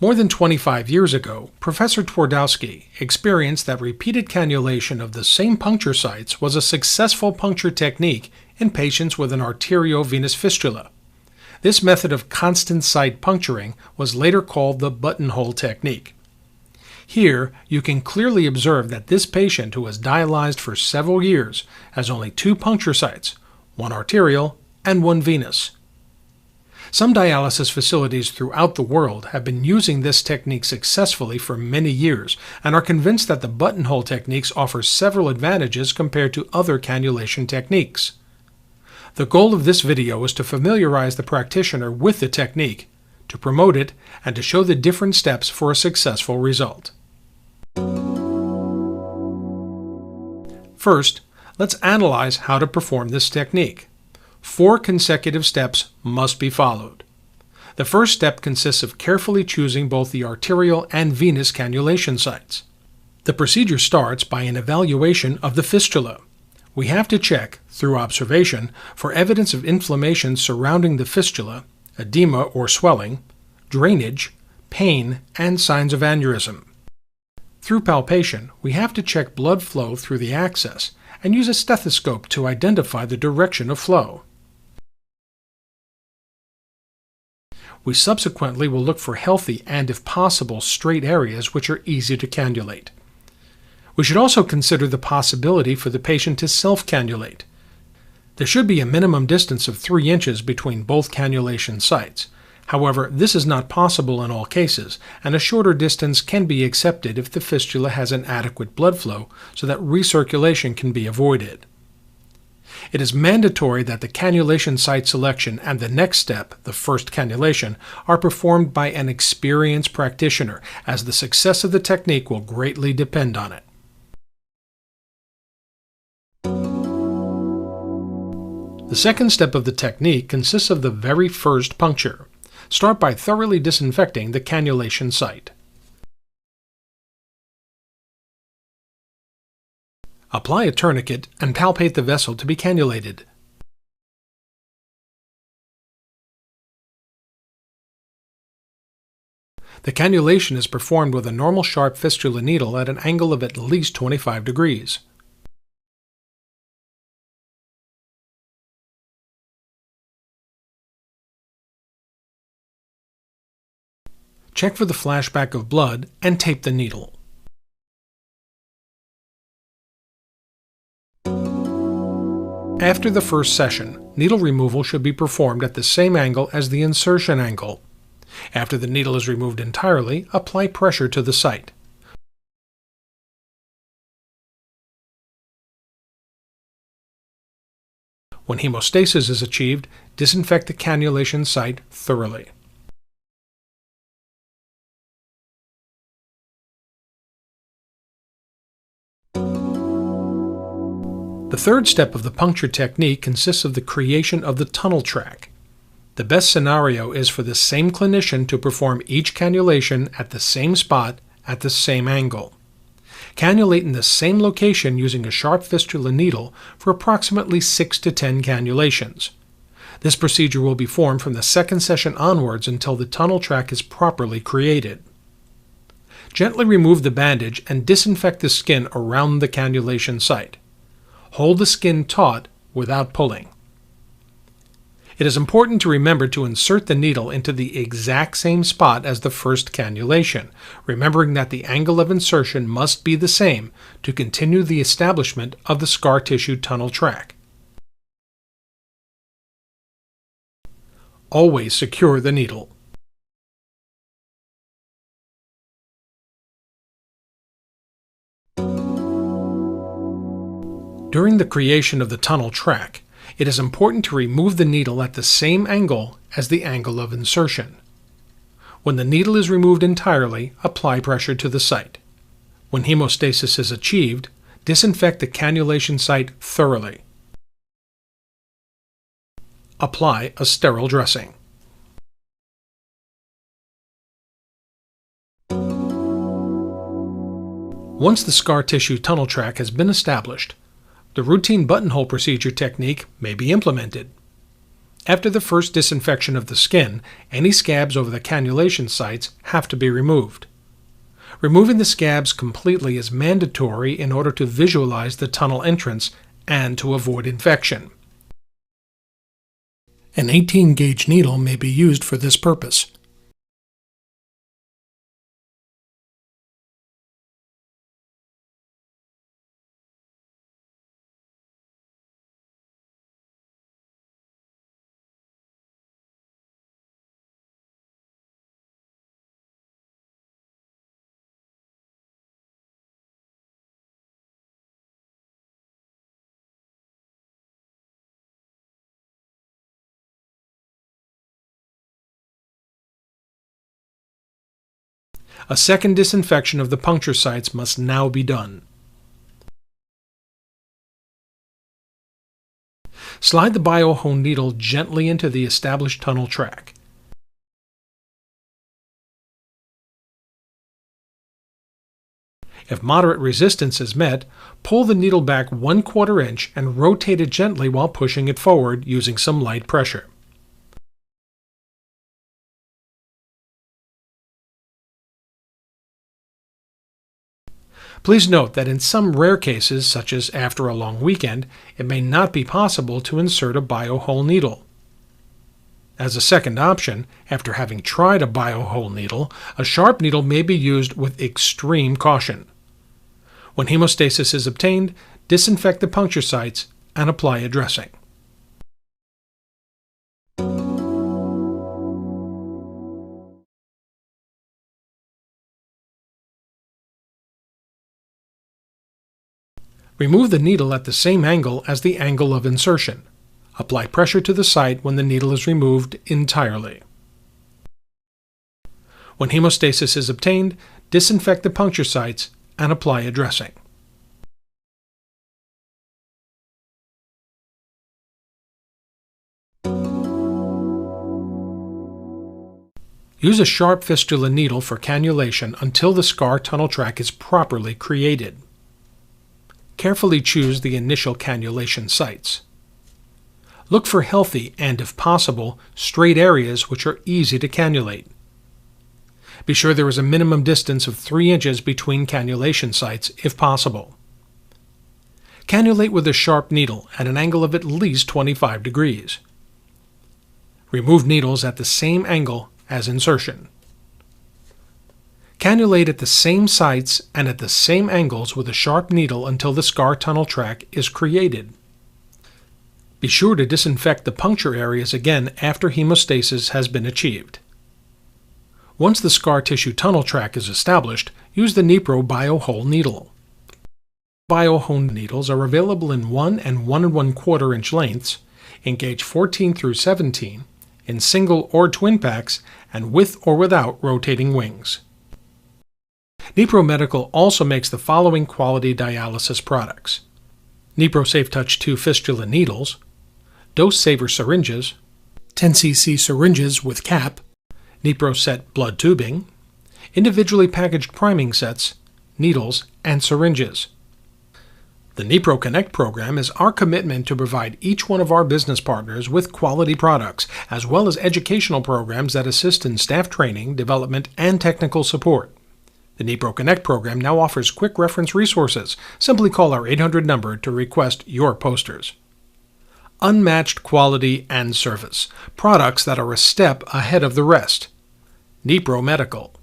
More than 25 years ago, Professor Twardowski experienced that repeated cannulation of the same puncture sites was a successful puncture technique in patients with an arteriovenous fistula. This method of constant site puncturing was later called the buttonhole technique. Here, you can clearly observe that this patient, who was dialyzed for several years, has only two puncture sites, one arterial and one venous. Some dialysis facilities throughout the world have been using this technique successfully for many years and are convinced that the buttonhole techniques offer several advantages compared to other cannulation techniques. The goal of this video is to familiarize the practitioner with the technique, to promote it, and to show the different steps for a successful result. First, let's analyze how to perform this technique. 4 consecutive steps must be followed. The first step consists of carefully choosing both the arterial and venous cannulation sites. The procedure starts by an evaluation of the fistula. We have to check, through observation, for evidence of inflammation surrounding the fistula, edema or swelling, drainage, pain, and signs of aneurysm. Through palpation, we have to check blood flow through the access and use a stethoscope to identify the direction of flow. We subsequently will look for healthy and, if possible, straight areas which are easy to cannulate. We should also consider the possibility for the patient to self-cannulate. There should be a minimum distance of 3 inches between both cannulation sites. However, this is not possible in all cases, and a shorter distance can be accepted if the fistula has an adequate blood flow so that recirculation can be avoided. It is mandatory that the cannulation site selection and the next step, the first cannulation, are performed by an experienced practitioner, as the success of the technique will greatly depend on it. The second step of the technique consists of the very first puncture. Start by thoroughly disinfecting the cannulation site. Apply a tourniquet and palpate the vessel to be cannulated. The cannulation is performed with a normal sharp fistula needle at an angle of at least 25 degrees. Check for the flashback of blood and tape the needle. After the first session, needle removal should be performed at the same angle as the insertion angle. After the needle is removed entirely, apply pressure to the site. When hemostasis is achieved, disinfect the cannulation site thoroughly. The third step of the puncture technique consists of the creation of the tunnel track. The best scenario is for the same clinician to perform each cannulation at the same spot at the same angle. Cannulate in the same location using a sharp fistula needle for approximately 6 to 10 cannulations. This procedure will be performed from the second session onwards until the tunnel track is properly created. Gently remove the bandage and disinfect the skin around the cannulation site. Hold the skin taut without pulling. It is important to remember to insert the needle into the exact same spot as the first cannulation, remembering that the angle of insertion must be the same to continue the establishment of the scar tissue tunnel track. Always secure the needle. During the creation of the tunnel track, it is important to remove the needle at the same angle as the angle of insertion. When the needle is removed entirely, apply pressure to the site. When hemostasis is achieved, disinfect the cannulation site thoroughly. Apply a sterile dressing. Once the scar tissue tunnel track has been established, the routine buttonhole procedure technique may be implemented. After the first disinfection of the skin, any scabs over the cannulation sites have to be removed. Removing the scabs completely is mandatory in order to visualize the tunnel entrance and to avoid infection. An 18-gauge needle may be used for this purpose. A second disinfection of the puncture sites must now be done. Slide the biohone needle gently into the established tunnel track. If moderate resistance is met, pull the needle back 1/4 inch and rotate it gently while pushing it forward using some light pressure. Please note that in some rare cases, such as after a long weekend, it may not be possible to insert a biohole needle. As a second option, after having tried a biohole needle, a sharp needle may be used with extreme caution. When hemostasis is obtained, disinfect the puncture sites and apply a dressing. Remove the needle at the same angle as the angle of insertion. Apply pressure to the site when the needle is removed entirely. When hemostasis is obtained, disinfect the puncture sites and apply a dressing. Use a sharp fistula needle for cannulation until the scar tunnel track is properly created. Carefully choose the initial cannulation sites. Look for healthy and, if possible, straight areas which are easy to cannulate. Be sure there is a minimum distance of 3 inches between cannulation sites, if possible. Cannulate with a sharp needle at an angle of at least 25 degrees. Remove needles at the same angle as insertion. Cannulate at the same sites and at the same angles with a sharp needle until the scar tunnel track is created. Be sure to disinfect the puncture areas again after hemostasis has been achieved. Once the scar tissue tunnel track is established, use the Nipro biohole needle. Biohole needles are available in 1 and 1 1/4 inch lengths, in gauge 14 through 17, in single or twin packs, and with or without rotating wings. Nipro Medical also makes the following quality dialysis products: Nipro SafeTouch 2 fistula needles, Dose Saver syringes, 10 cc syringes with cap, Nipro Set blood tubing, individually packaged priming sets, needles, and syringes. The Nipro Connect program is our commitment to provide each one of our business partners with quality products, as well as educational programs that assist in staff training, development, and technical support. The Nipro Connect program now offers quick reference resources. Simply call our 800 number to request your posters. Unmatched quality and service. Products that are a step ahead of the rest. Nipro Medical.